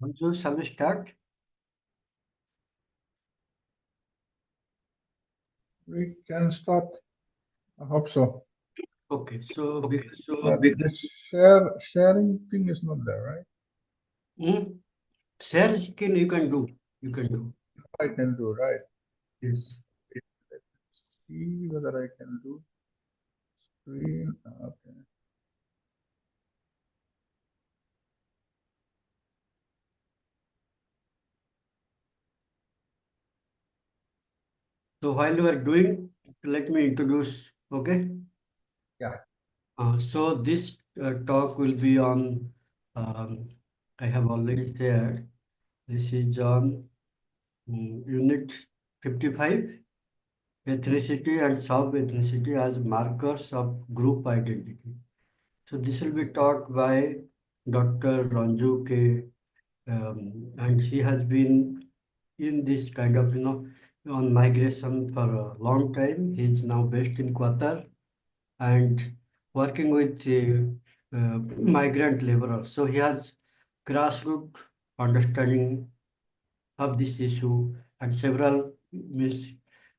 Ranju, shall we start? We can start. I hope so. Okay, so But the sharing thing is not there, right? share screen you can do. You can do. I can do, right? Yes. Let's see whether I can do screen. Okay. So while you are doing, let me introduce. Okay. Yeah. So this talk will be on. Um, I have already shared. This is on Unit 55, ethnicity and sub-ethnicity as markers of group identity. So this will be taught by Dr. Ranju K. And he has been in this kind of, on migration for a long time. He is now based in Qatar and working with migrant laborers. So he has grassroots understanding of this issue and several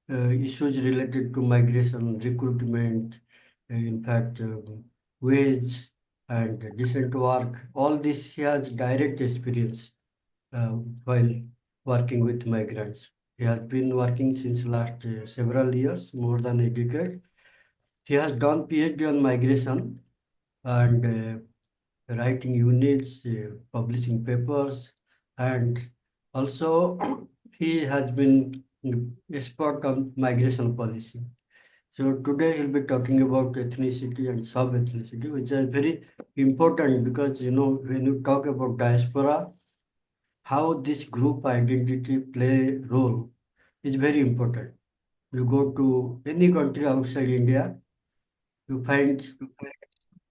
issues related to migration, recruitment, in fact, wage and decent work. All this he has direct experience while working with migrants. He has been working since last several years, more than a decade. He has done PhD on migration and writing units, publishing papers, and also he has been expert on migration policy. So today he'll be talking about ethnicity and sub-ethnicity, which are very important because when you talk about diaspora, how this group identity play role is very important. You go to any country outside India, you find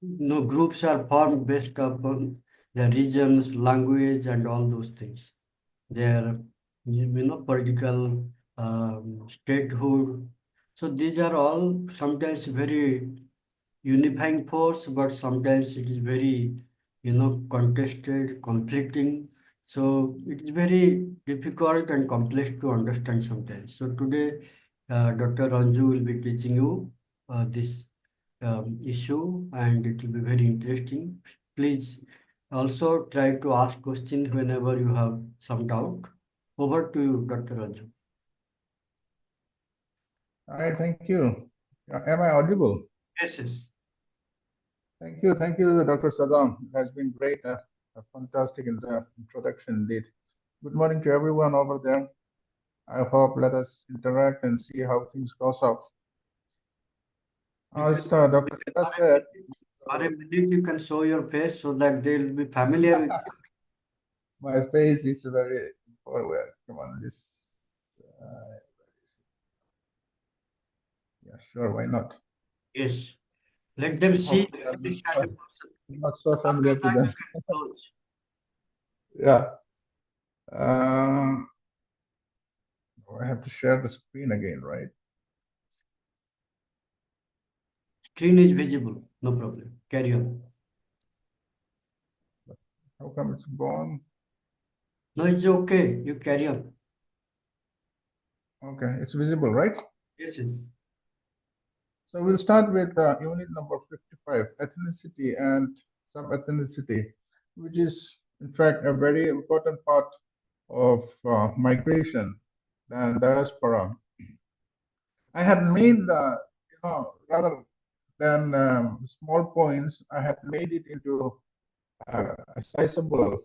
no groups are formed based upon the regions, language, and all those things. Their political statehood. So these are all sometimes very unifying force, but sometimes it is very, contested, conflicting. So it is very difficult and complex to understand sometimes. So today, Dr. Ranju will be teaching you this issue, and it will be very interesting. Please also try to ask questions whenever you have some doubt. Over to you, Dr. Ranju. All right. Thank you. Am I audible? Yes, yes. Thank you. Thank you, Dr. Saddam. It has been great. A fantastic introduction indeed. Good morning to everyone over there. I hope let us interact and see how things goes off. You As can, Dr. Saddam said, for a minute, you can show your face so that they will be familiar with you. my face is very forward. Come on, this. Uh, yeah, sure. Why not? Yes. Let them see Hopefully, I'm this kind of person. not so After familiar to that, you them. can close. Yeah. Uh, I have to share the screen again, right? Screen is visible. No problem. Carry on. How come it's gone? No, it's okay. You carry on. Okay, it's visible, right? Yes, yes. So we'll start with unit number 55, ethnicity and sub-ethnicity, which is in fact a very important part of migration and diaspora. I had made rather than small points, I had made it into a sizable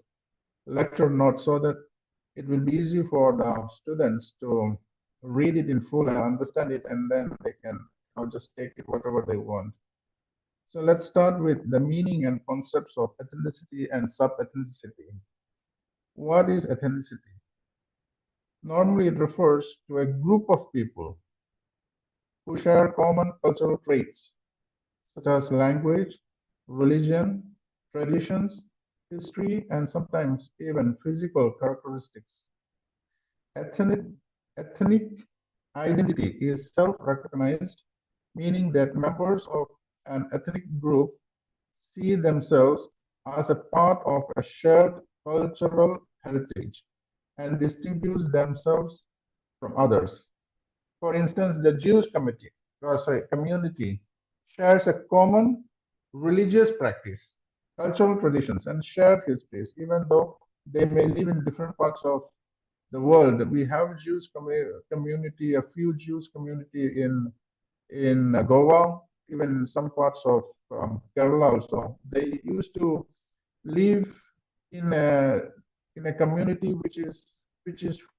lecture note so that it will be easy for the students to read it in full and understand it, and then they can just take it whatever they want. So let's start with the meaning and concepts of ethnicity and sub-ethnicity. What is ethnicity? Normally, it refers to a group of people who share common cultural traits such as language, religion, traditions, history, and sometimes even physical characteristics. Ethnic, ethnic identity is self-recognized, meaning that members of an ethnic group see themselves as a part of a shared cultural heritage and distinguish themselves from others. For instance, the Jewish community shares a common religious practice, cultural traditions, and shared histories, even though they may live in different parts of the world. We have Jewish community, a few Jewish community in Goa, even in some parts of Kerala also. They used to live in a community which is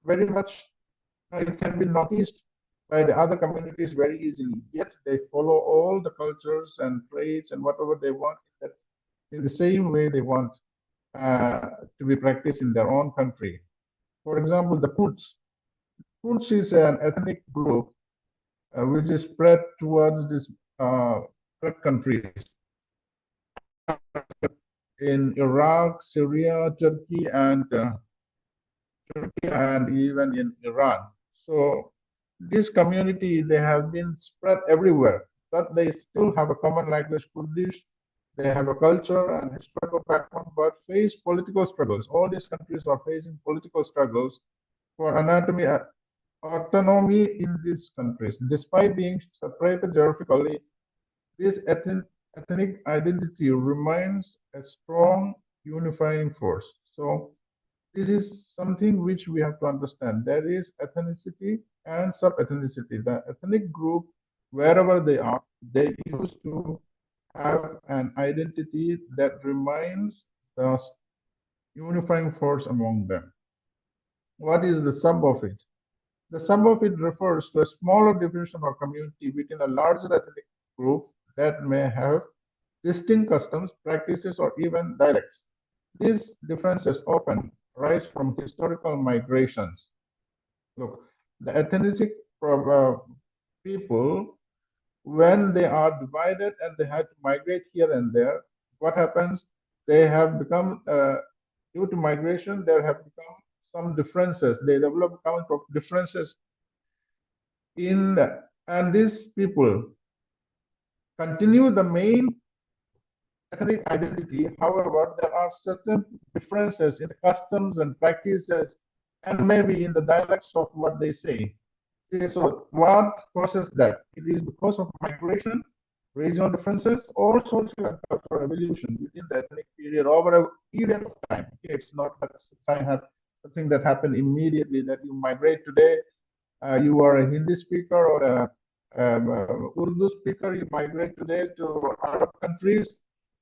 very much it can be noticed by the other communities very easily. Yet they follow all the cultures and traits and whatever they want in the same way they want to be practiced in their own country. For example, the Kurds. Kurds is an ethnic group which is spread towards these Arab countries in Iraq, Syria, Turkey, and even in Iran. So this community they have been spread everywhere, but they still have a common language, Kurdish. They have a culture and historical background, but face political struggles. All these countries are facing political struggles for autonomy in these countries. Despite being separated geographically, this ethnic identity remains a strong unifying force. So this is something which we have to understand. There is ethnicity and sub-ethnicity. The ethnic group, wherever they are, they used to have an identity that remains the unifying force among them. What is the sub of it? The sum of it refers to a smaller division or community within a larger ethnic group that may have distinct customs, practices, or even dialects. These differences often arise from historical migrations. Look, the ethnic people, when they are divided and they had to migrate here and there, what happens? They have become, due to migration, there have become some differences. They develop kind of differences in and these people continue the main ethnic identity. However, there are certain differences in the customs and practices and maybe in the dialects of what they say. So what causes that? It is because of migration, regional differences, or social and cultural evolution within the ethnic period over a period of time. It's not that something that happened immediately that you migrate today you are a Hindi speaker or a Urdu speaker, you migrate today to Arab countries,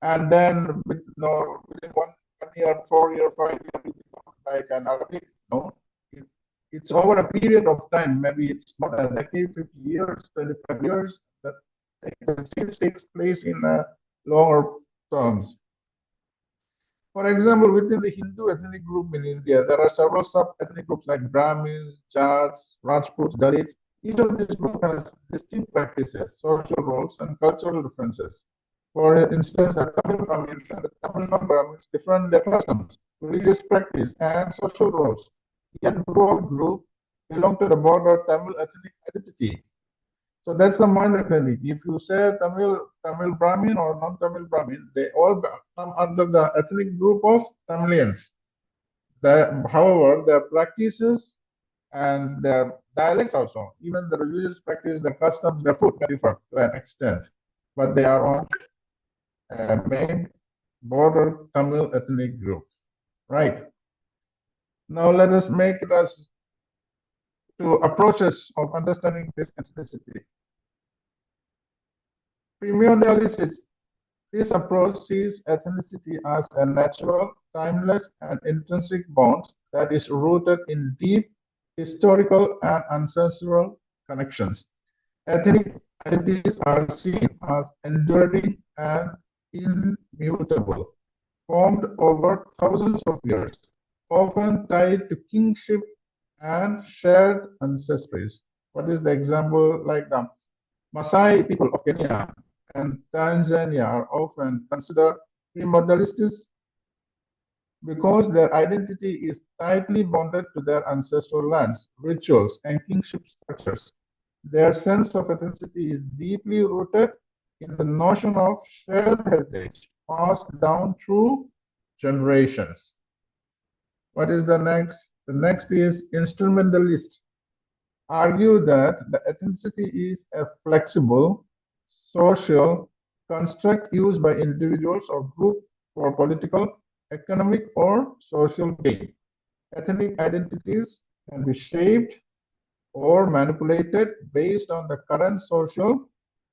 and then within 1 year, 4 year, 5 year, you become like an Arabic. No, it, it's over a period of time. Maybe it's not a decade, 50 years, 25 years. That change takes place in longer terms. For example, within the Hindu ethnic group in India, there are several sub-ethnic groups like Brahmins, Jats, Rajputs, Dalits. Each of these groups has distinct practices, social roles, and cultural differences. For instance, the Tamil Brahmins and the Tamil non-Brahmins differ in their customs, religious practice, and social roles. Yet both groups belong to the broader Tamil ethnic identity. So that's the minor credit. If you say Tamil Brahmin or non-Tamil Brahmin, they all come under the ethnic group of Tamilians. However, their practices and their dialects also, even the religious practice, the customs, their food may differ to an extent, but they are on main border Tamil ethnic group. Right. Now let us make it as to approaches of understanding this ethnicity. Premillennialists. This approach sees ethnicity as a natural, timeless, and intrinsic bond that is rooted in deep historical and ancestral connections. Ethnic identities are seen as enduring and immutable, formed over thousands of years, often tied to kingship and shared ancestries. What is the example like the Maasai people of Kenya and Tanzania are often considered primordialists because their identity is tightly bonded to their ancestral lands, rituals, and kingship structures. Their sense of ethnicity is deeply rooted in the notion of shared heritage passed down through generations. What is the next? The next is instrumentalists argue that the ethnicity is a flexible social construct used by individuals or groups for political, economic, or social gain. Ethnic identities can be shaped or manipulated based on the current social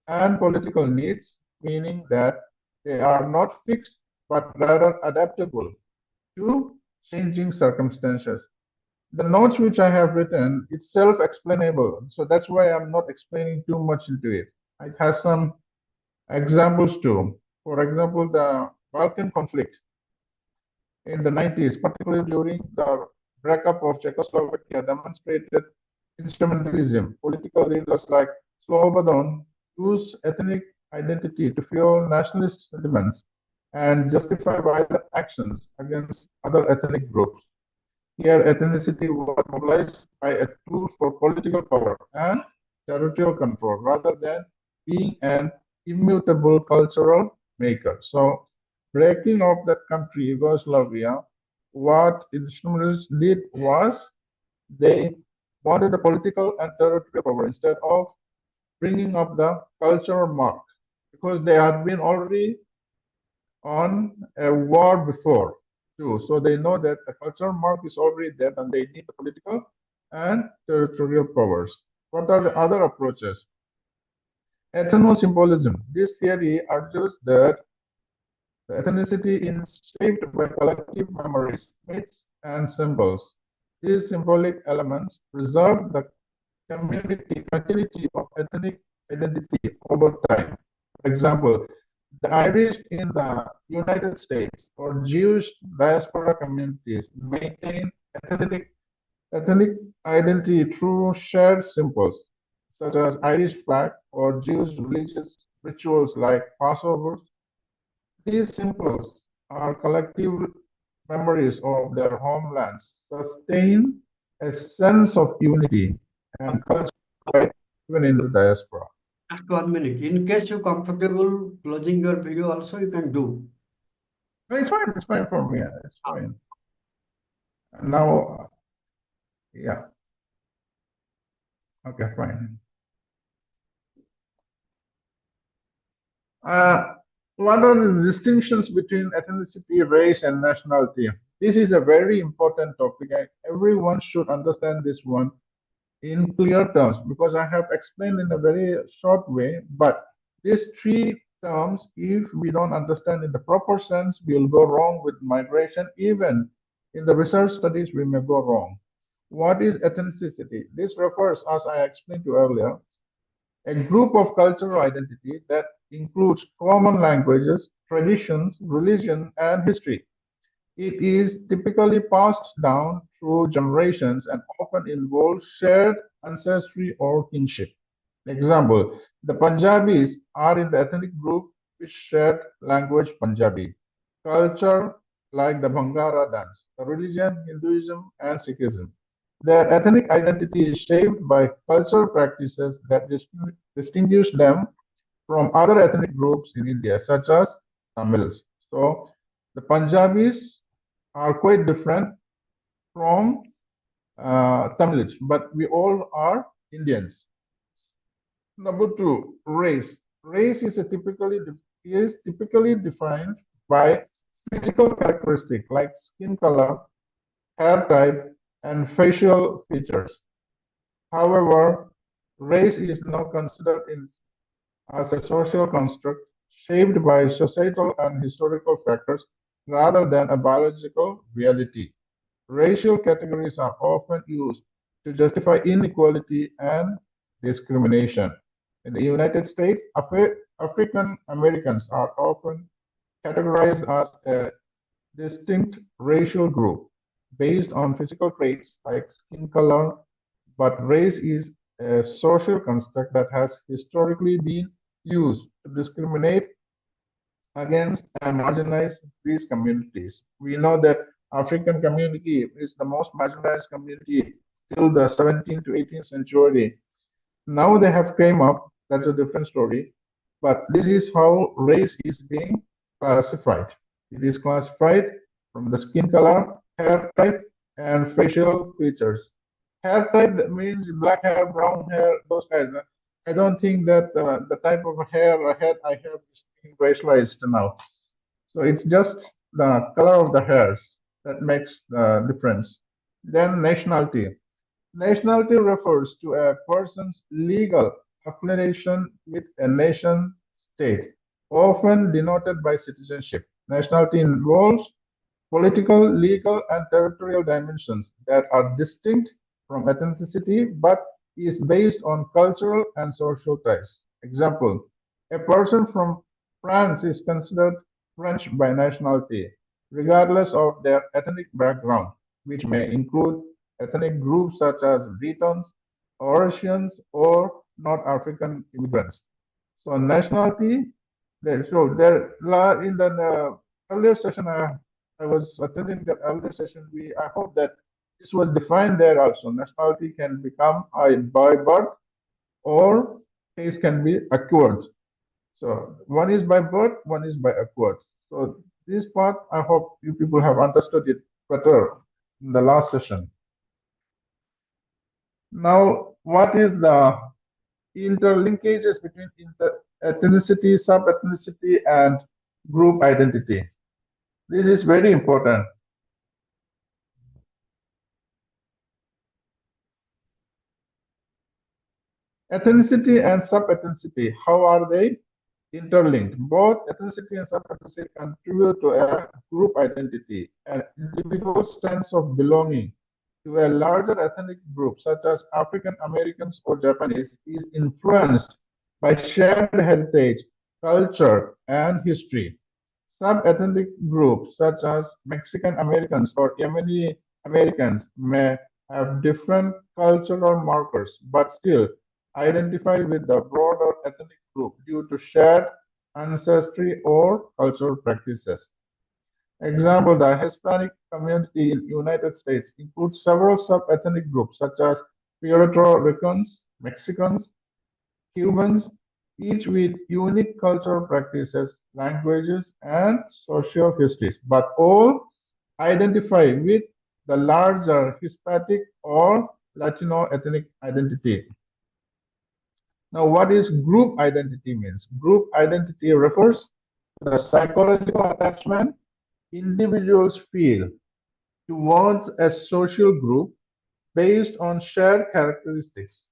and political needs, meaning that they are not fixed but rather adaptable to changing circumstances. The notes which I have written is self-explainable, so that's why I'm not explaining too much into it. It has some examples too. For example, the Balkan conflict in the 90s, particularly during the breakup of Czechoslovakia, demonstrated instrumentalism. Political leaders like Slobodan used ethnic identity to fuel nationalist sentiments and justify violent actions against other ethnic groups. Here, ethnicity was mobilized by a tool for political power and territorial control rather than being an immutable cultural maker. So, breaking of that country, Yugoslavia, what instruments did was they wanted a political and territorial power instead of bringing up the cultural mark because they had been already on a war before too. So they know that the cultural mark is already there and they need the political and territorial powers. What are the other approaches? Ethnosymbolism. This theory argues that the ethnicity is shaped by collective memories, myths, and symbols. These symbolic elements preserve the continuity of ethnic identity over time. For example, the Irish in the United States or Jewish diaspora communities maintain ethnic identity through shared symbols such as Irish flag or Jewish religious rituals like Passover. These symbols are collective memories of their homelands, sustain a sense of unity and culture pride even in the diaspora. Just 1 minute. In case you're comfortable closing your video also, you can do. No, it's fine for me. It's fine. Now, yeah, okay, fine. Uh, what are the distinctions between ethnicity, race, and nationality? This is a very important topic. Everyone should understand this one in clear terms because I have explained in a very short way. But these three terms, if we don't understand in the proper sense, we will go wrong with migration. Even in the research studies, we may go wrong. What is ethnicity? This refers, as I explained to you earlier, a group of cultural identity that includes common languages, traditions, religion, and history. It is typically passed down through generations and often involves shared ancestry or kinship. Example, the Punjabis are in the ethnic group which shared language Punjabi, culture like the Bhangra dance, the religion Hinduism and Sikhism. Their ethnic identity is shaped by cultural practices that distinguish them from other ethnic groups in India, such as Tamils. So the Punjabis are quite different from Tamils, but we all are Indians. Number two, race. Race is typically defined by physical characteristics like skin color, hair type, and facial features. However, race is now considered as a social construct shaped by societal and historical factors rather than a biological reality. Racial categories are often used to justify inequality and discrimination. In the United States, African Americans are often categorized as a distinct racial group based on physical traits like skin color, but race is a social construct that has historically been used to discriminate against and marginalize these communities. We know that African community is the most marginalized community till the 17th to 18th century. Now they have came up, that's a different story, but this is how race is being classified. It is classified from the skin color, hair type, and facial features. Hair type that means black hair, brown hair, those kinds. I don't think that the type of hair or head I have is being racialized now. So it's just the color of the hairs that makes the difference. Then nationality. Nationality refers to a person's legal affiliation with a nation state, often denoted by citizenship. Nationality involves political, legal, and territorial dimensions that are distinct from ethnicity but is based on cultural and social ties. Example, a person from France is considered French by nationality, regardless of their ethnic background, which may include ethnic groups such as Britons, Russians, or North African immigrants. So nationality, in the earlier session, I was attending the earlier session. I hope that this was defined there also. Nationality can become by birth or it can be acquired. So one is by birth, one is by acquired. So this part, I hope you people have understood it better in the last session. Now, what is the interlinkages between ethnicity, sub-ethnicity, and group identity? This is very important. Ethnicity and sub-ethnicity, how are they interlinked? Both ethnicity and sub-ethnicity contribute to a group identity, an individual's sense of belonging to a larger ethnic group, such as African Americans or Japanese, is influenced by shared heritage, culture, and history. Sub-ethnic groups such as Mexican Americans or Yemeni Americans may have different cultural markers, but still identify with the broader ethnic group due to shared ancestry or cultural practices. Example, the Hispanic community in United States includes several sub-ethnic groups such as Puerto Ricans, Mexicans, Cubans, each with unique cultural practices, languages, and social histories, but all identify with the larger Hispanic or Latino ethnic identity. Now, what is group identity means? Group identity refers to the psychological attachment individuals feel towards a social group based on shared characteristics.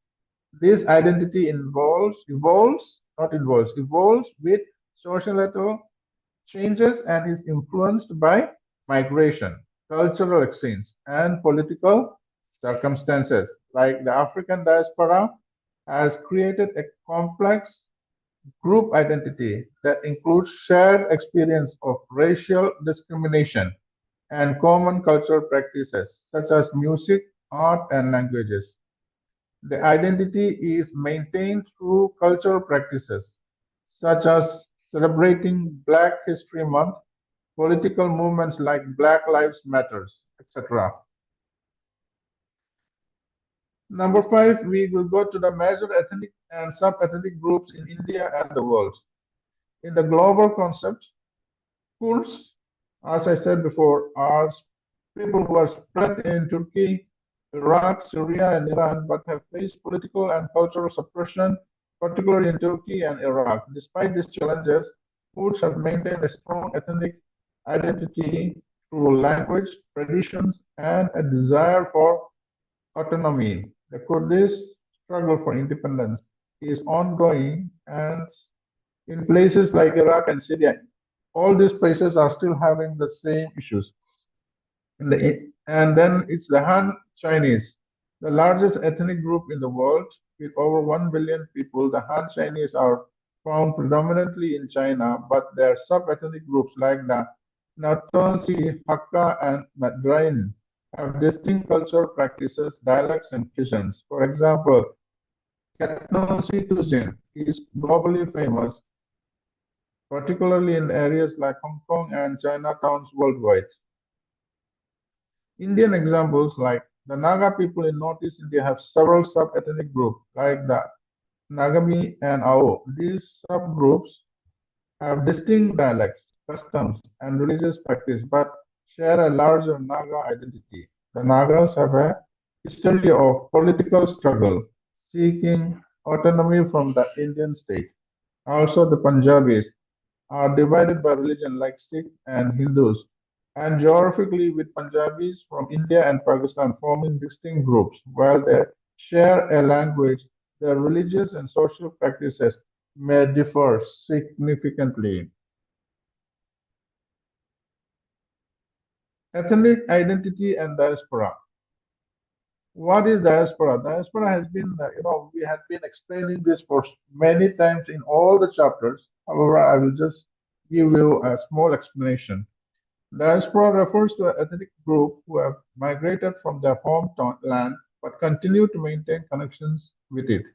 This identity evolves with societal changes and is influenced by migration, cultural exchange, and political circumstances. Like the African diaspora has created a complex group identity that includes shared experience of racial discrimination and common cultural practices such as music, art, and languages. The identity is maintained through cultural practices such as celebrating Black History Month, political movements like Black Lives Matters, etc. Number five, we will go to the major ethnic and sub-ethnic groups in India and the world. In the global concept, Kurds, as I said before, are people who are spread in Turkey, Iraq, Syria, and Iran, but have faced political and cultural suppression, particularly in Turkey and Iraq. Despite these challenges, Kurds have maintained a strong ethnic identity through language, traditions, and a desire for autonomy. The Kurdish struggle for independence is ongoing, and in places like Iraq and Syria, all these places are still having the same issues. And then it's the Han Chinese, the largest ethnic group in the world with over 1 billion people. The Han Chinese are found predominantly in China, but their sub-ethnic groups like the Natonsi, Hakka, and Mandarin have distinct cultural practices, dialects, and cuisines. For example, Ethnosi cuisine is globally famous, particularly in areas like Hong Kong and Chinatowns worldwide. Indian examples like the Naga people in Northeast India have several sub-ethnic groups like the Nagami and Ao. These subgroups have distinct dialects, customs, and religious practice, but share a larger Naga identity. The Nagas have a history of political struggle, seeking autonomy from the Indian state. Also, the Punjabis are divided by religion like Sikh and Hindus, and geographically with Punjabis from India and Pakistan forming distinct groups. While they share a language, their religious and social practices may differ significantly. Ethnic identity and diaspora. What is diaspora? Diaspora has been, we have been explaining this for many times in all the chapters. However, I will just give you a small explanation. Diaspora refers to an ethnic group who have migrated from their homeland but continue to maintain connections with it.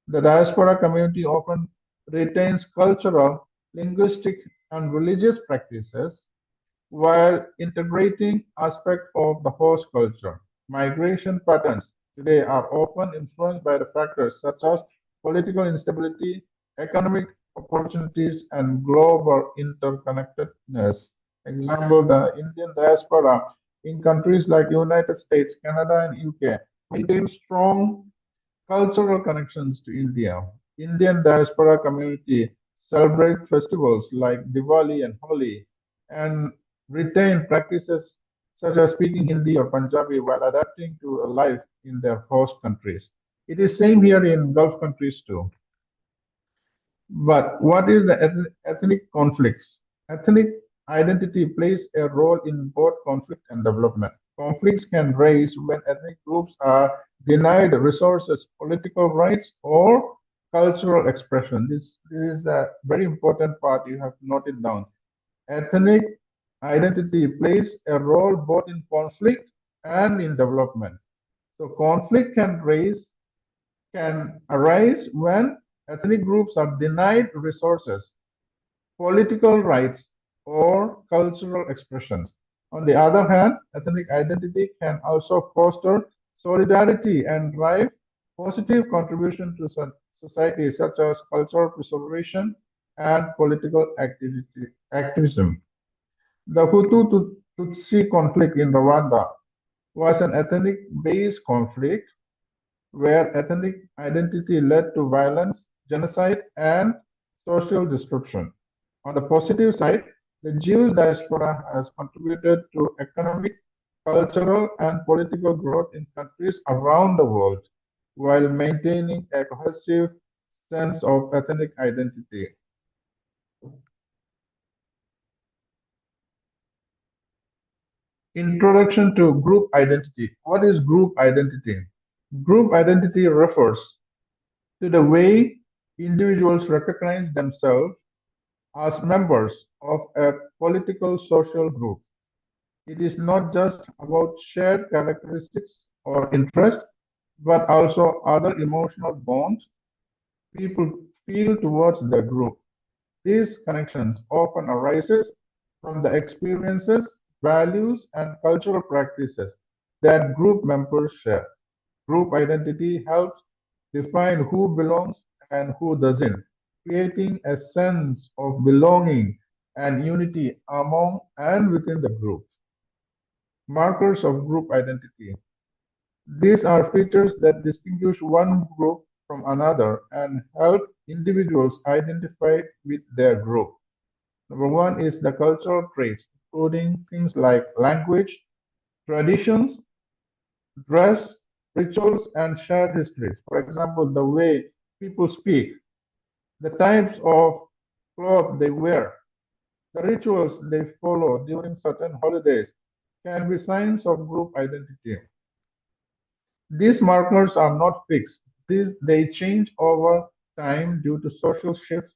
The diaspora community often retains cultural, linguistic, and religious practices while integrating aspects of the host culture. Migration patterns today are often influenced by the factors such as political instability, economic opportunities, and global interconnectedness. Example, the Indian diaspora in countries like United States, Canada, and UK maintain strong cultural connections to India. Indian diaspora community celebrate festivals like Diwali and Holi and retain practices such as speaking Hindi or Punjabi while adapting to a life in their host countries. It is same here in Gulf countries too. But what is the ethnic conflicts? Ethnic identity plays a role in both conflict and development. Conflicts can rise when ethnic groups are denied resources, political rights, or cultural expression. This is a very important part you have to note it down. Ethnic identity plays a role both in conflict and in development. So conflict can arise when ethnic groups are denied resources, political rights, or cultural expressions. On the other hand, ethnic identity can also foster solidarity and drive positive contribution to society, such as cultural preservation and political activism. The Hutu-Tutsi conflict in Rwanda was an ethnic-based conflict where ethnic identity led to violence, genocide, and social destruction. On the positive side, the Jewish diaspora has contributed to economic, cultural, and political growth in countries around the world while maintaining a cohesive sense of ethnic identity. Introduction to group identity. What is group identity? Group identity refers to the way individuals recognize themselves as members of a political social group. It is not just about shared characteristics or interests, but also other emotional bonds people feel towards the group. These connections often arises from the experiences, values, and cultural practices that group members share. Group identity helps define who belongs and who doesn't, creating a sense of belonging and unity among and within the group. Markers of group identity. These are features that distinguish one group from another and help individuals identify with their group. Number one is the cultural traits, including things like language, traditions, dress, rituals, and shared histories. For example, the way people speak, the types of clothes they wear, the rituals they follow during certain holidays can be signs of group identity. These markers are not fixed. They change over time due to social shifts,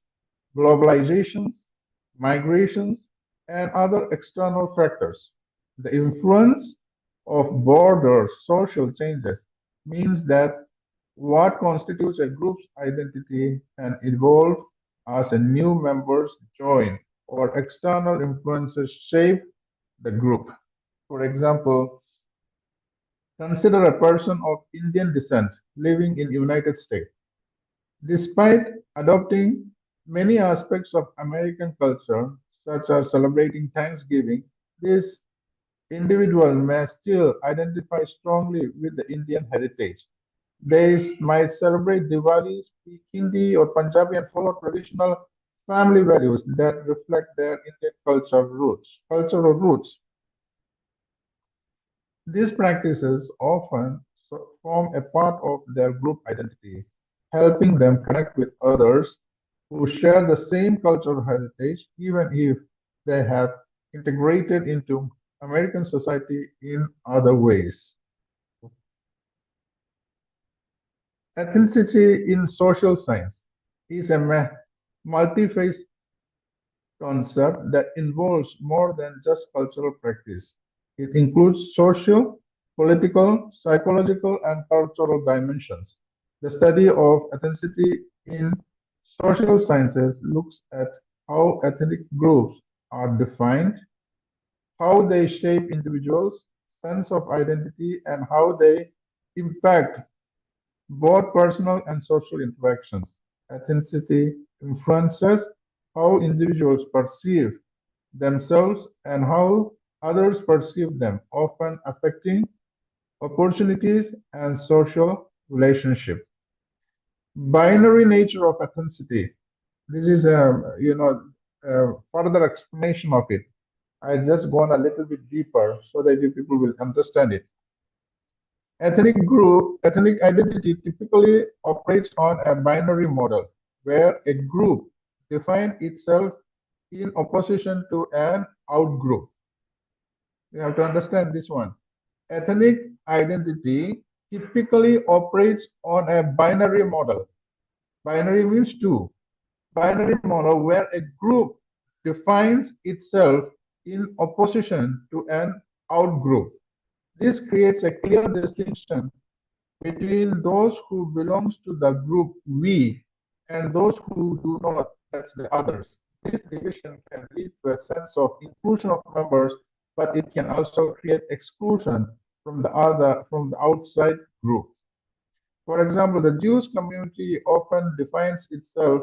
globalizations, migrations, and other external factors. The influence of broader social changes means that what constitutes a group's identity can evolve as a new members join or external influences shape the group. For example, consider a person of Indian descent living in United States. Despite adopting many aspects of American culture, such as celebrating Thanksgiving, this individual may still identify strongly with the Indian heritage. They might celebrate Diwali, speak Hindi or Punjabi, and follow traditional family values that reflect their Indian cultural roots. These practices often form a part of their group identity, helping them connect with others who share the same cultural heritage, even if they have integrated into American society in other ways. Ethnicity in social science is a multi-phase concept that involves more than just cultural practice. It includes social, political, psychological, and cultural dimensions. The study of ethnicity in social sciences looks at how ethnic groups are defined, how they shape individuals' sense of identity, and how they impact both personal and social interactions. Ethnicity influences how individuals perceive themselves and how others perceive them, often affecting opportunities and social relationships. Binary nature of ethnicity. This is a further explanation of it. I just gone a little bit deeper so that you people will understand it. Ethnic identity typically operates on a binary model where a group defines itself in opposition to an outgroup. You have to understand this one. Ethnic identity typically operates on a binary model. Binary means two. Binary model where a group defines itself in opposition to an outgroup. This creates a clear distinction between those who belongs to the group we and those who do not, that's the others. This division can lead to a sense of inclusion of members, but it can also create exclusion from the outside group. For example, the Jewish community often defines itself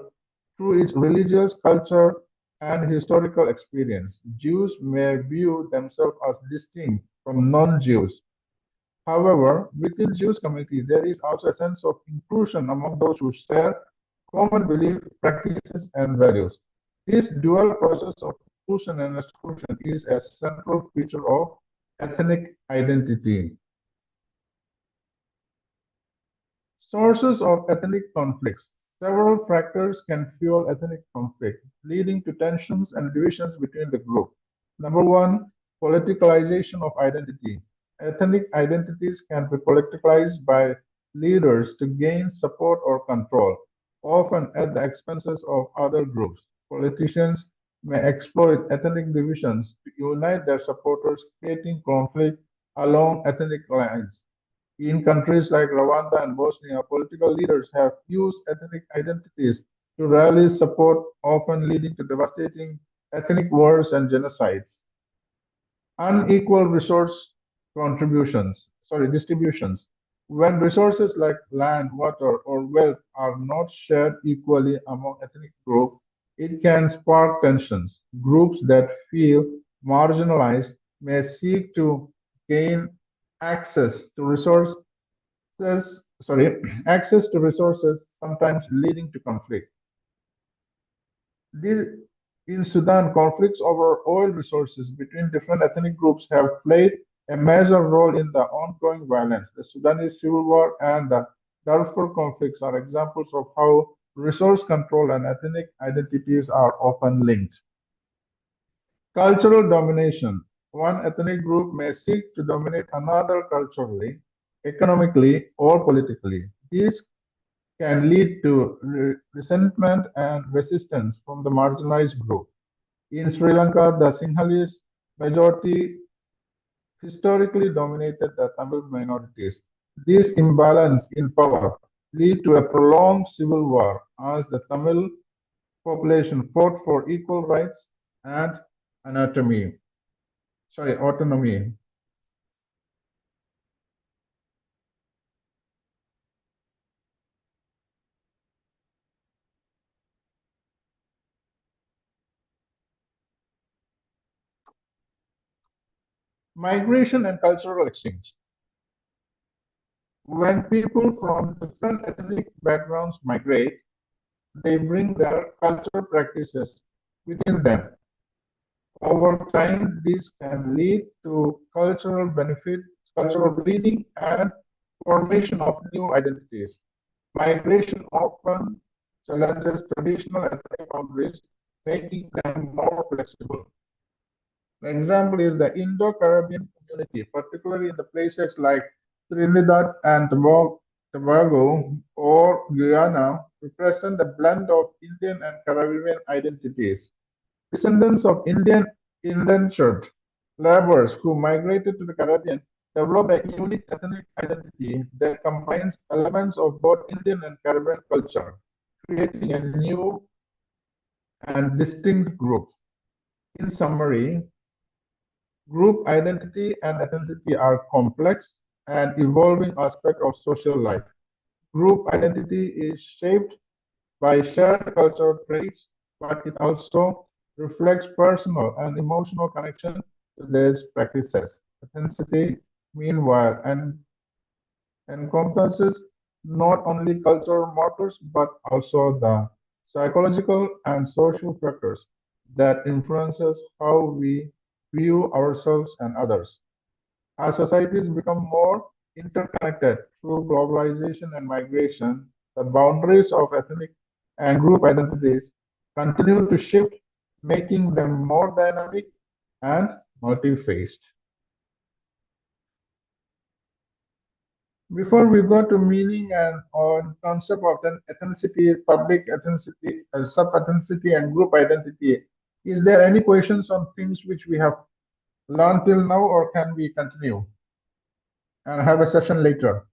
through its religious culture and historical experience. Jews may view themselves as distinct from non-Jews. However, within Jewish community, there is also a sense of inclusion among those who share common belief, practices, and values. This dual process of inclusion and exclusion is a central feature of ethnic identity. Sources of ethnic conflicts. Several factors can fuel ethnic conflict, leading to tensions and divisions between the group. Number one, politicalization of identity. Ethnic identities can be politicalized by leaders to gain support or control, often at the expenses of other groups. Politicians may exploit ethnic divisions to unite their supporters, creating conflict along ethnic lines. In countries like Rwanda and Bosnia, political leaders have used ethnic identities to rally support, often leading to devastating ethnic wars and genocides. Unequal resource distributions. When resources like land, water, or wealth are not shared equally among ethnic groups, it can spark tensions. Groups that feel marginalized may seek to gain access to sorry, access to resources, sometimes leading to conflict. This, in Sudan, conflicts over oil resources between different ethnic groups have played a major role in the ongoing violence. The Sudanese civil war and the Darfur conflicts are examples of how resource control and ethnic identities are often linked. Cultural domination. One ethnic group may seek to dominate another culturally, economically, or politically. These can lead to resentment and resistance from the marginalized group. In Sri Lanka, the Sinhalese majority historically dominated the Tamil minorities. This imbalance in power led to a prolonged civil war as the Tamil population fought for equal rights and autonomy. Migration and cultural exchange. When people from different ethnic backgrounds migrate, they bring their cultural practices within them. Over time, this can lead to cultural benefit, cultural bleeding, and formation of new identities. Migration often challenges traditional ethnic boundaries, making them more flexible. The example is the Indo-Caribbean community, particularly in the places like Trinidad and Tobago or Guyana, represent a blend of Indian and Caribbean identities. Descendants of Indian indentured laborers who migrated to the Caribbean developed a unique ethnic identity that combines elements of both Indian and Caribbean culture, creating a new and distinct group. In summary, group identity and ethnicity are complex and evolving aspects of social life. Group identity is shaped by shared cultural traits, but it also reflects personal and emotional connection to these practices. Ethnicity, meanwhile, encompasses not only cultural markers but also the psychological and social factors that influences how we view ourselves and others. As societies become more interconnected through globalization and migration, the boundaries of ethnic and group identities continue to shift, making them more dynamic and multi-faced. Before we go to meaning and on concept of ethnicity, public ethnicity, sub-ethnicity, and group identity, is there any questions on things which we have learned till now, or can we continue and have a session later?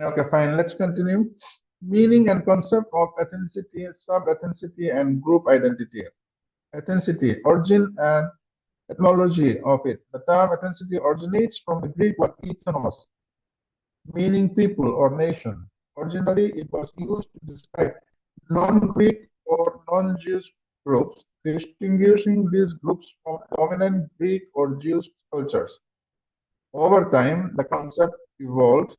Okay, fine. Let's continue. Meaning and concept of ethnicity, sub-ethnicity, and group identity. Ethnicity, origin and etymology of it. The term ethnicity originates from the Greek word ethnos, meaning people or nation. Originally, it was used to describe non-Greek or non-Jewish groups, distinguishing these groups from dominant Greek or Jewish cultures. Over time, the concept evolved.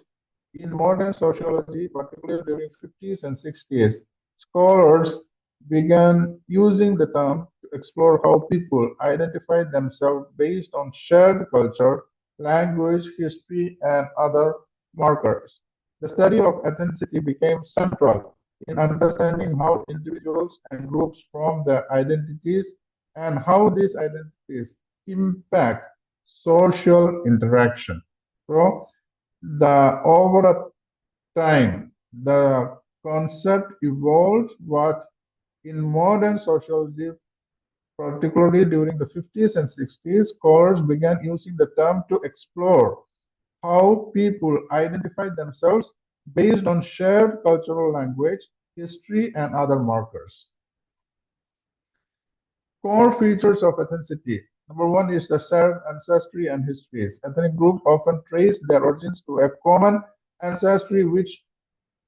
In modern sociology, particularly during 50s and 60s, scholars began using the term to explore how people identify themselves based on shared culture, language, history, and other markers. The study of ethnicity became central in understanding how individuals and groups form their identities and how these identities impact social interaction. So, over a time, the concept evolved, but in modern sociology, particularly during the 50s and 60s, scholars began using the term to explore how people identify themselves based on shared cultural language, history, and other markers. Core features of ethnicity. Number one is the shared ancestry and histories. Ethnic groups often trace their origins to a common ancestry which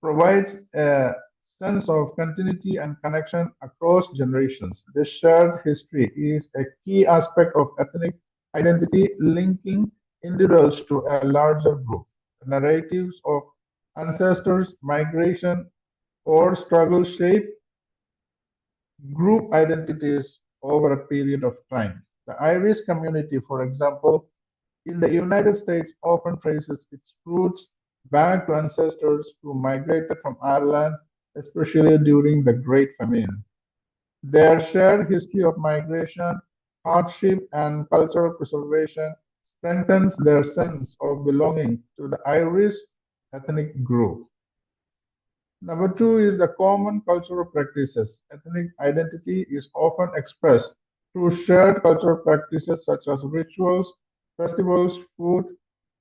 provides a sense of continuity and connection across generations. This shared history is a key aspect of ethnic identity, linking individuals to a larger group. Narratives of ancestors, migration, or struggle shape group identities over a period of time. The Irish community, for example, in the United States often traces its roots back to ancestors who migrated from Ireland, especially during the Great Famine. Their shared history of migration, hardship, and cultural preservation strengthens their sense of belonging to the Irish ethnic group. Number two is the common cultural practices. Ethnic identity is often expressed through shared cultural practices such as rituals, festivals, food,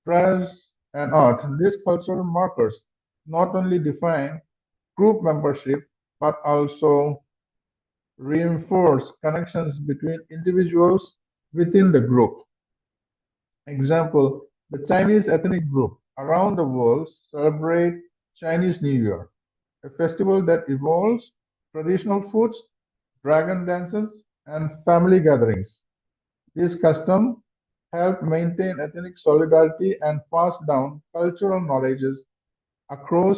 prayers, and art. These cultural markers not only define group membership but also reinforce connections between individuals within the group. Example, the Chinese ethnic group around the world celebrate Chinese New Year. a festival that involves traditional foods, dragon dances, and family gatherings. This custom helped maintain ethnic solidarity and pass down cultural knowledges across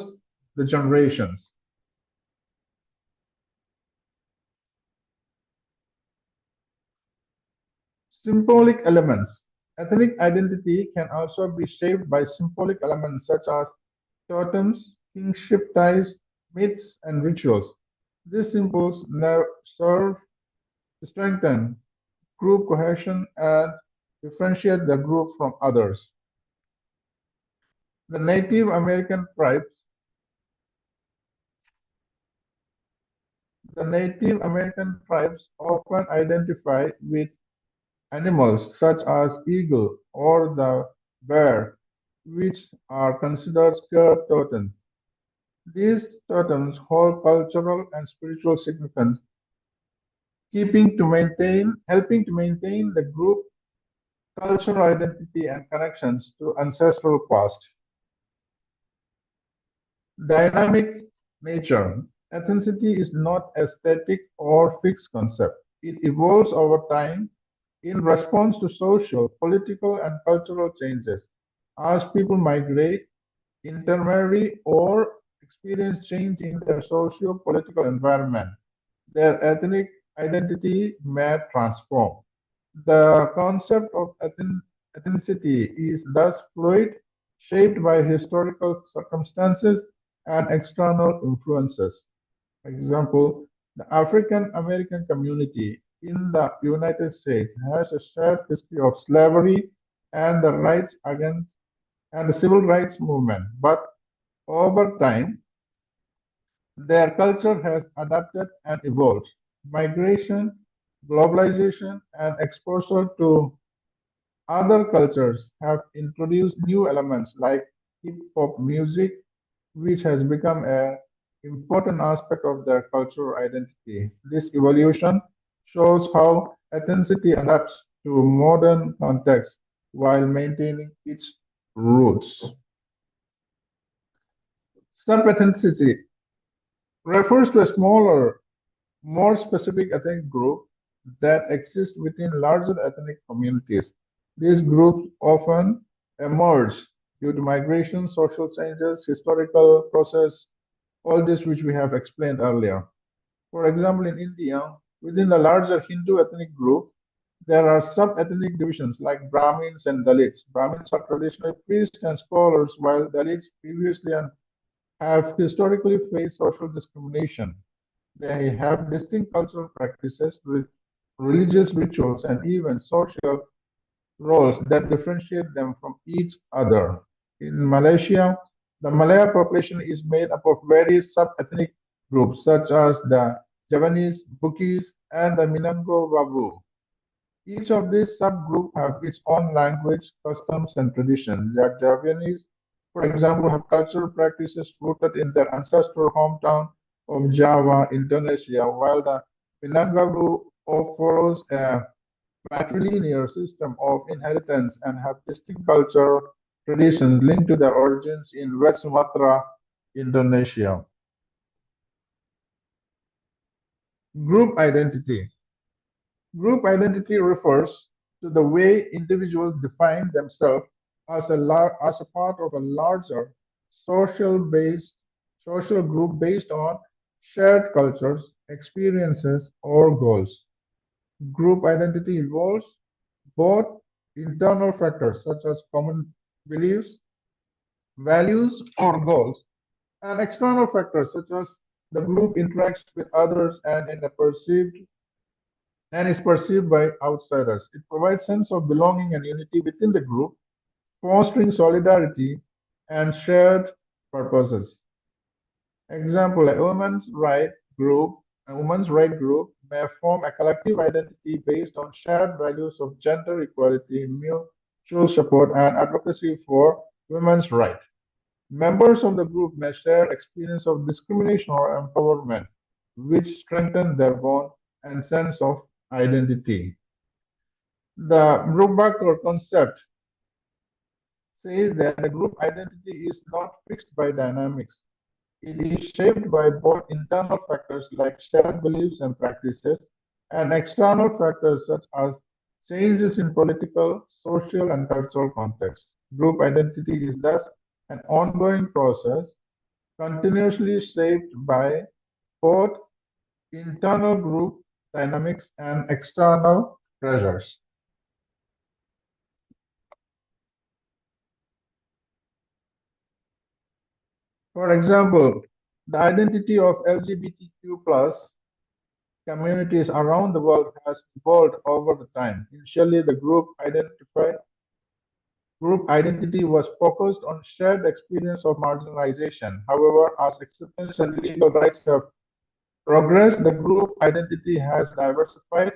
the generations. Symbolic elements. Ethnic identity can also be shaped by symbolic elements such as totems, kingship ties, myths, and rituals. These symbols serve to strengthen group cohesion and differentiate the group from others. The Native American tribes, the Native American tribes often identify with animals such as eagle or the bear, which are considered sacred totems. These totems hold cultural and spiritual significance, helping to maintain the group cultural identity and connections to ancestral past. Dynamic nature. Ethnicity is not a static or fixed concept. It evolves over time in response to social, political, and cultural changes. As people migrate, intermarry, or experience change in their socio-political environment, their ethnic identity may transform. The concept of ethnicity is thus fluid, shaped by historical circumstances and external influences. For example, the African American community in the United States has a shared history of slavery and the rights against and the civil rights movement, but over time, their culture has adapted and evolved. Migration, globalization, and exposure to other cultures have introduced new elements like hip hop music, which has become an important aspect of their cultural identity. This evolution shows how ethnicity adapts to modern contexts while maintaining its roots. Sub-ethnicity refers to a smaller, more specific ethnic group that exists within larger ethnic communities. These groups often emerge due to migration, social changes, historical process, all this which we have explained earlier. For example, in India, within the larger Hindu ethnic group, there are sub-ethnic divisions like Brahmins and Dalits. Brahmins are traditionally priests and scholars, while Dalits previously and have historically faced social discrimination. They have distinct cultural practices, religious rituals, and even social roles that differentiate them from each other. In Malaysia, the Malaya population is made up of various sub-ethnic groups such as the Javanese, Bugis, and the Minangkabau Wabu. Each of these subgroups have its own language, customs, and traditions. The Javanese, for example, have cultural practices rooted in their ancestral hometown of Java, Indonesia, while the Minangkabau follows a matrilineal system of inheritance and have distinct cultural traditions linked to their origins in West Sumatra, Indonesia. Group identity. Group identity refers to the way individuals define themselves as a part of a larger social social group based on shared cultures, experiences, or goals. Group identity involves both internal factors such as common beliefs, values, or goals, and external factors such as the group interacts with others and is perceived by outsiders. It provides sense of belonging and unity within the group, fostering solidarity and shared purposes. Example, a women's right group may form a collective identity based on shared values of gender equality, mutual support, and advocacy for women's rights. Members of the group may share experience of discrimination or empowerment, which strengthen their bond and sense of identity. The Brubaker concept says that the group identity is not fixed by dynamics. It is shaped by both internal factors like shared beliefs and practices and external factors such as changes in political, social, and cultural context. Group identity is thus an ongoing process continuously shaped by both internal group dynamics and external pressures. For example, the identity of LGBTQ plus communities around the world has evolved over the time. Initially, the group identity was focused on shared experience of marginalization. However, as acceptance and legal rights have progressed, the group identity has diversified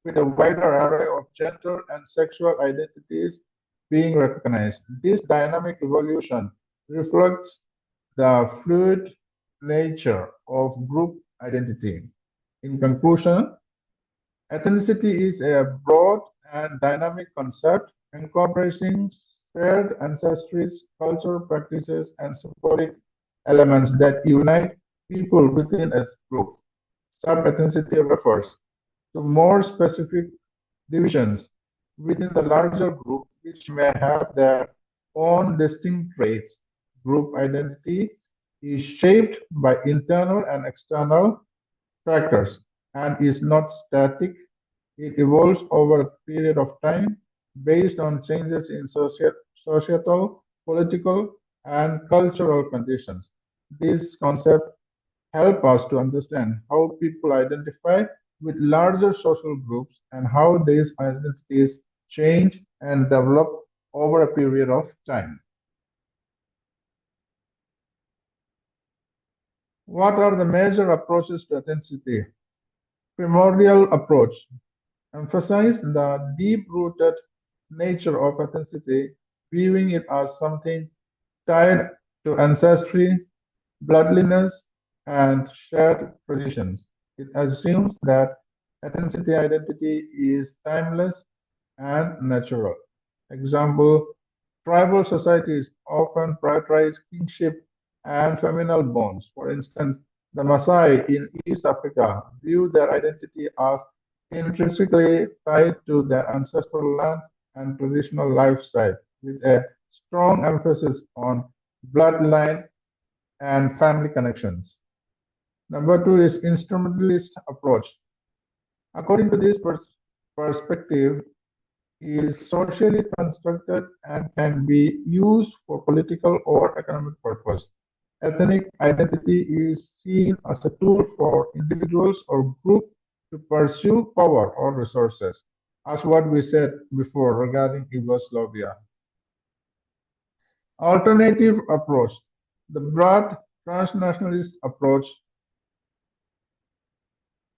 with a wider array of gender and sexual identities being recognized. This dynamic evolution reflects the fluid nature of group identity. In conclusion, ethnicity is a broad and dynamic concept incorporating shared ancestries, cultural practices, and symbolic elements that unite people within a group. Sub-ethnicity refers to more specific divisions within the larger group which may have their own distinct traits. Group identity is shaped by internal and external factors and is not static. It evolves over a period of time based on changes in societal, political, and cultural conditions. This concept help us to understand how people identify with larger social groups and how these identities change and develop over a period of time. What are the major approaches to ethnicity? Primordial approach emphasize the deep-rooted nature of ethnicity, viewing it as something tied to ancestry, bloodliness, and shared traditions. It assumes that ethnicity identity is timeless and natural. Example, tribal societies often prioritize kinship and familial bonds. For instance, the Maasai in East Africa view their identity as intrinsically tied to their ancestral land and traditional lifestyle, with a strong emphasis on bloodline and family connections. Number two is instrumentalist approach. According to this perspective, is socially constructed and can be used for political or economic purpose. Ethnic identity is seen as a tool for individuals or groups to pursue power or resources, as what we said before regarding Yugoslavia. Alternative approach. The broad transnationalist approach,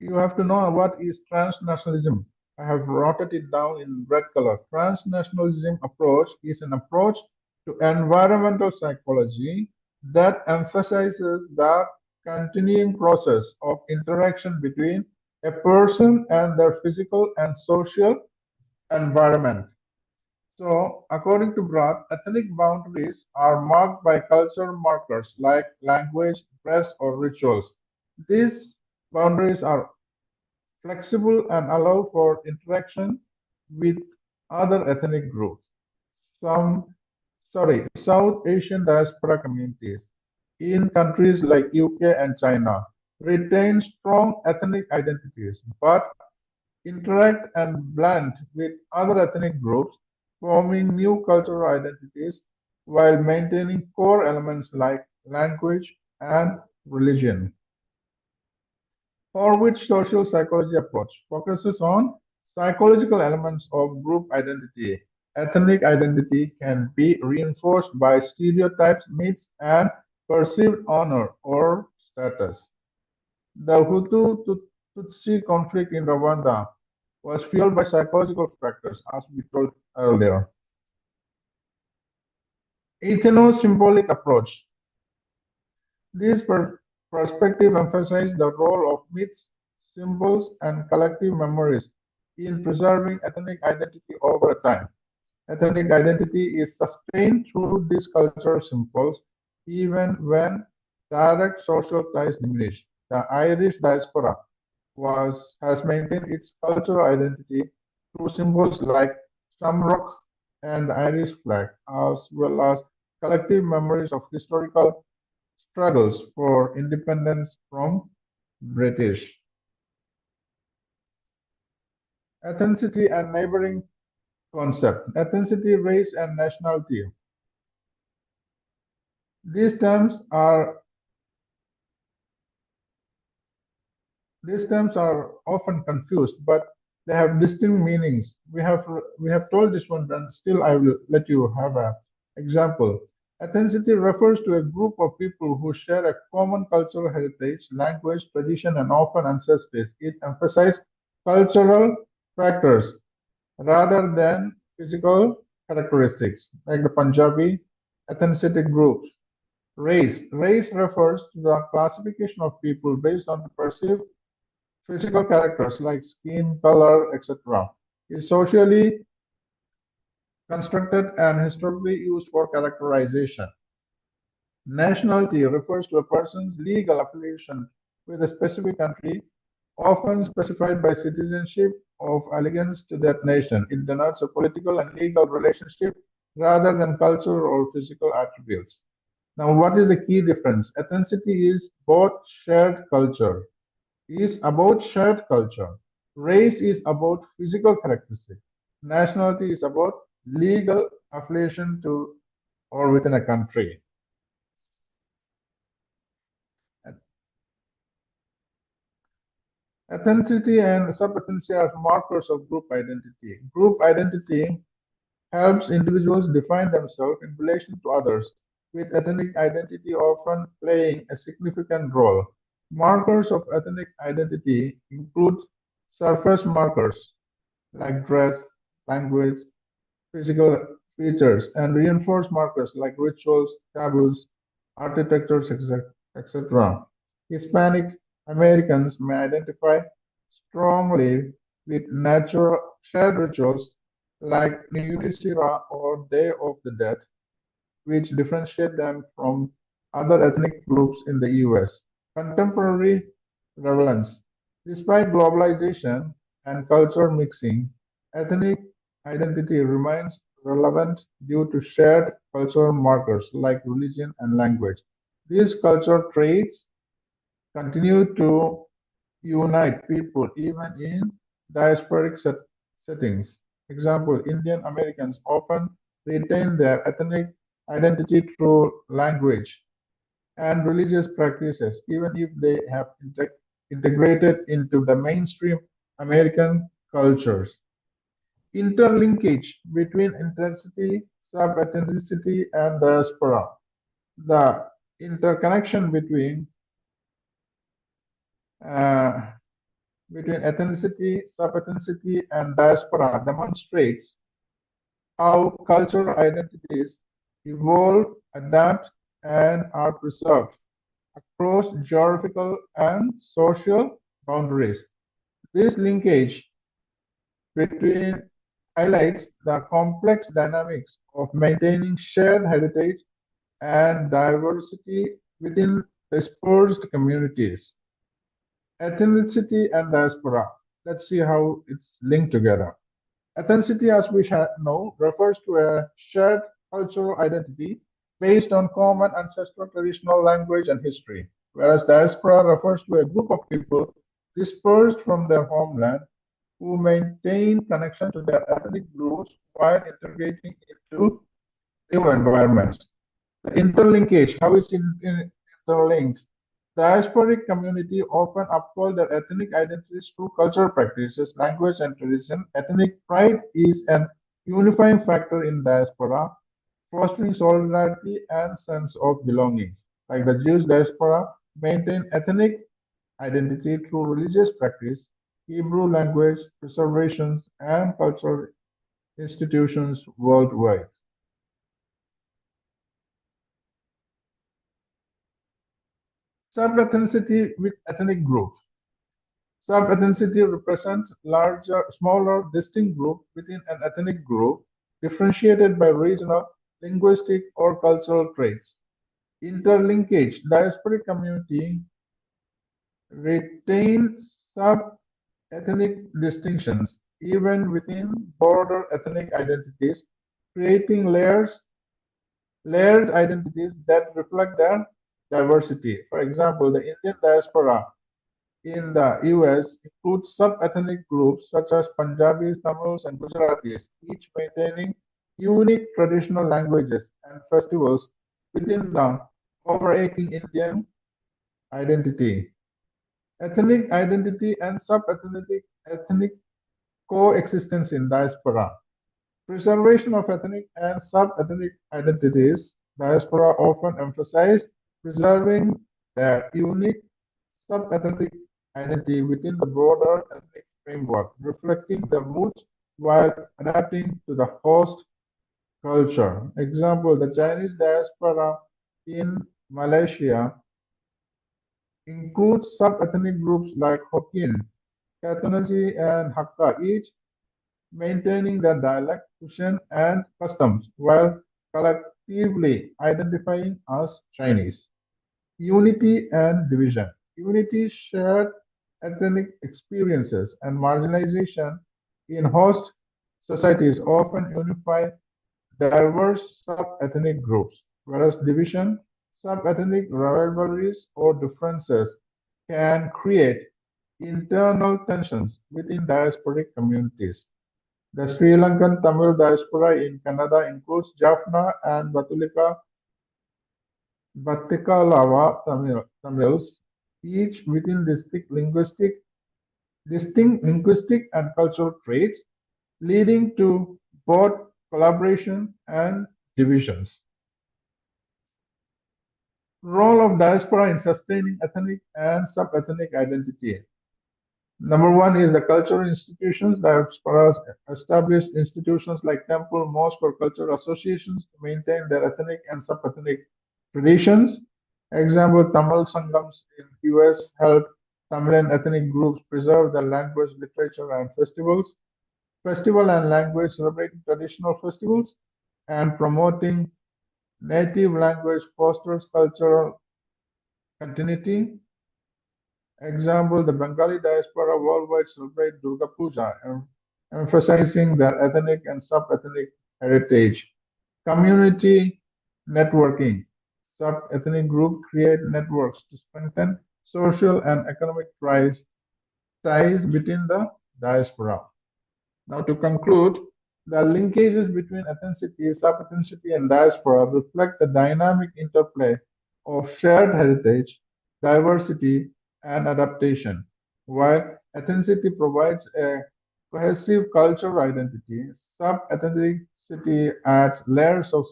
you have to know what is transnationalism. I have wrote it down in red color. Transnationalism approach is an approach to environmental psychology that emphasizes the continuing process of interaction between a person and their physical and social environment. So, according to Broad, ethnic boundaries are marked by cultural markers like language, dress, or rituals. These boundaries are flexible and allow for interaction with other ethnic groups. South Asian diaspora communities in countries like UK and China retain strong ethnic identities but interact and blend with other ethnic groups, forming new cultural identities while maintaining core elements like language and religion. For which social psychology approach focuses on psychological elements of group identity. Ethnic identity can be reinforced by stereotypes, myths, and perceived honor or status. The Hutu-Tutsi conflict in Rwanda was fueled by psychological factors, as we told earlier. Ethno-symbolic approach. This perspective emphasizes the role of myths, symbols, and collective memories in preserving ethnic identity over time. Ethnic identity is sustained through these cultural symbols even when direct social ties diminish. The Irish diaspora has maintained its cultural identity through symbols like shamrock and the Irish flag, as well as collective memories of historical struggles for independence from British. Ethnicity and neighboring concept. Ethnicity, race, and nationality. These terms are These terms are often confused, but they have distinct meanings. We have told this one, and still I will let you have an example. Ethnicity refers to a group of people who share a common cultural heritage, language, tradition, and often ancestries. It emphasizes cultural factors rather than physical characteristics, like the Punjabi ethnicity groups. Race refers to the classification of people based on the perceived physical characters like skin, color, etc. Is socially constructed and historically used for characterization. Nationality refers to a person's legal affiliation with a specific country, often specified by citizenship of allegiance to that nation. It denotes a political and legal relationship rather than cultural or physical attributes. Now, what is the key difference? Ethnicity is about shared culture. Race is about physical characteristics. Nationality is about legal affiliation to or within a country. Ethnicity and sub-ethnicity are markers of group identity. Group identity helps individuals define themselves in relation to others, with ethnic identity often playing a significant role. Markers of ethnic identity include surface markers like dress, language, physical features, and reinforced markers like rituals, taboos, architectures, etc. Hispanic Americans may identify strongly with natural shared rituals like New Year's Eve or Day of the Dead, which differentiate them from other ethnic groups in the US. Contemporary relevance. Despite globalization and cultural mixing, ethnic identity remains relevant due to shared cultural markers like religion and language. These cultural traits continue to unite people even in diasporic settings. Example, Indian Americans often retain their ethnic identity through language and religious practices, even if they have integrated into the mainstream American cultures. Interlinkage between ethnicity, sub-ethnicity, and diaspora. The interconnection uh, between ethnicity, sub-ethnicity, and diaspora demonstrates how cultural identities evolve, adapt, and are preserved across geographical and social boundaries. This linkage between highlights the complex dynamics of maintaining shared heritage and diversity within dispersed communities. Ethnicity and diaspora. Let's see how it's linked together. Ethnicity, as we know, refers to a shared cultural identity based on common ancestral traditional language and history, whereas diaspora refers to a group of people dispersed from their homeland who maintain connection to their ethnic roots while integrating into new environments. The interlinkage, how is interlinked? Diasporic community often uphold their ethnic identities through cultural practices, language, and tradition. Ethnic pride is an unifying factor in diaspora, fostering solidarity and sense of belonging. Like the Jewish diaspora maintain ethnic identity through religious practice, Hebrew language preservations, and cultural institutions worldwide. Sub-ethnicity with ethnic groups. Sub-ethnicity represents smaller, distinct groups within an ethnic group, differentiated by regional, linguistic, or cultural traits. Interlinkage diasporic community retains sub-ethnic distinctions even within broader ethnic identities, creating layered identities that reflect their diversity. For example, the Indian diaspora in the US includes sub-ethnic groups such as Punjabis, Tamils, and Gujaratis, each maintaining unique traditional languages and festivals within the overarching Indian identity. Ethnic identity and sub-ethnic ethnic coexistence in diaspora. Preservation of ethnic and sub-ethnic identities. Diaspora often emphasize preserving their unique sub-ethnic identity within the broader ethnic framework, reflecting their roots while adapting to the host culture. Example, the Chinese diaspora in Malaysia includes sub-ethnic groups like Hokkien, Cantonese, and Hakka, each maintaining their dialect, cuisine, and customs, while collectively identifying as Chinese. Unity and division. Unity, shared ethnic experiences, and marginalization in host societies often unify diverse sub-ethnic groups, whereas division, sub-ethnic rivalries, or differences can create internal tensions within diasporic communities. The Sri Lankan Tamil diaspora in Canada includes Jaffna and Battikalawa Tamils, each within distinct linguistic and cultural traits, leading to both collaboration and divisions. Role of diaspora in sustaining ethnic and sub-ethnic identity. Number one is the cultural institutions. Diasporas established institutions like temple, mosque, or cultural associations to maintain their ethnic and sub-ethnic traditions. Example, Tamil Sangams in US help Tamilian ethnic groups preserve their language, literature, and festivals. Festival and language celebrating traditional festivals and promoting native language fosters cultural continuity. Example, the Bengali diaspora worldwide celebrate Durga Puja, emphasizing their ethnic and sub-ethnic heritage. Community networking. Sub-ethnic groups create networks to strengthen social and economic ties within the diaspora. Now, to conclude, the linkages between ethnicity, sub-ethnicity, and diaspora reflect the dynamic interplay of shared heritage, diversity, and adaptation. While ethnicity provides a cohesive cultural identity, sub-ethnicity adds layers of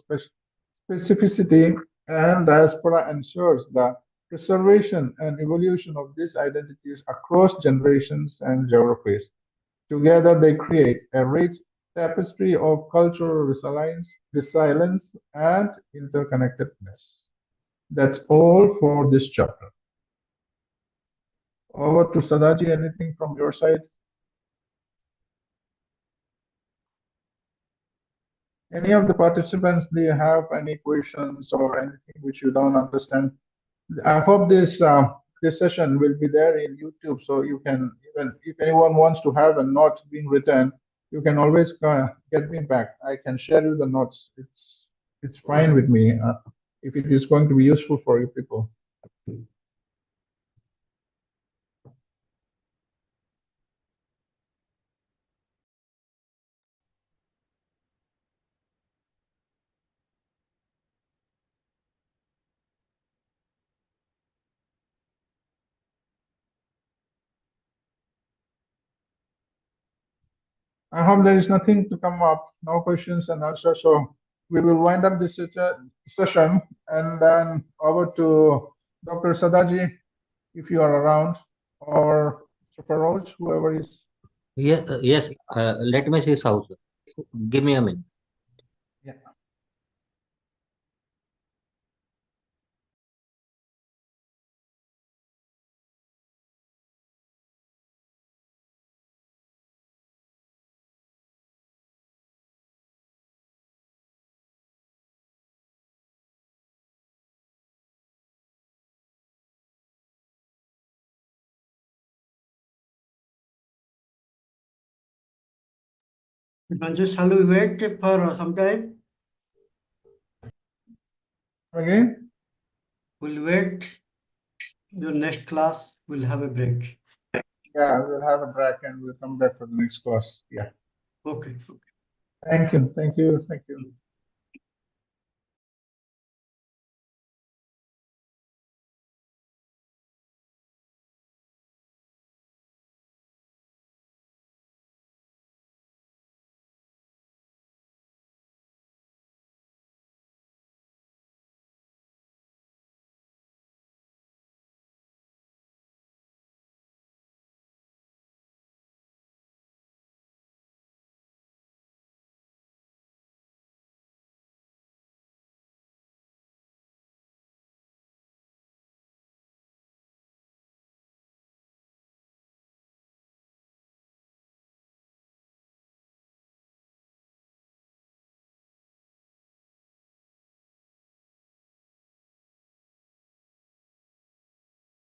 specificity, and diaspora ensures the preservation and evolution of these identities across generations and geographies. Together, they create a rich tapestry of cultural resilience, and interconnectedness. That's all for this chapter. Over to Sadaji. Anything from your side? Any of the participants, do you have any questions or anything which you don't understand? I hope this session will be there in YouTube, so you can, even if anyone wants to have a note being written, you can always get me back. I can share you the notes. It's fine with me if it is going to be useful for you people. I hope there is nothing to come up, no questions and answers. So we will wind up this session and then over to Dr. Sadaji, if you are around, or Mr. Feroz, whoever is. Yes, let me see, South. Give me a minute. Yeah. Ranju, shall we wait for some time? Again? We'll wait. Your next class, we'll have a break. Yeah, we'll have a break and we'll come back for the next class. Yeah. Okay. Thank you. Thank you. Thank you.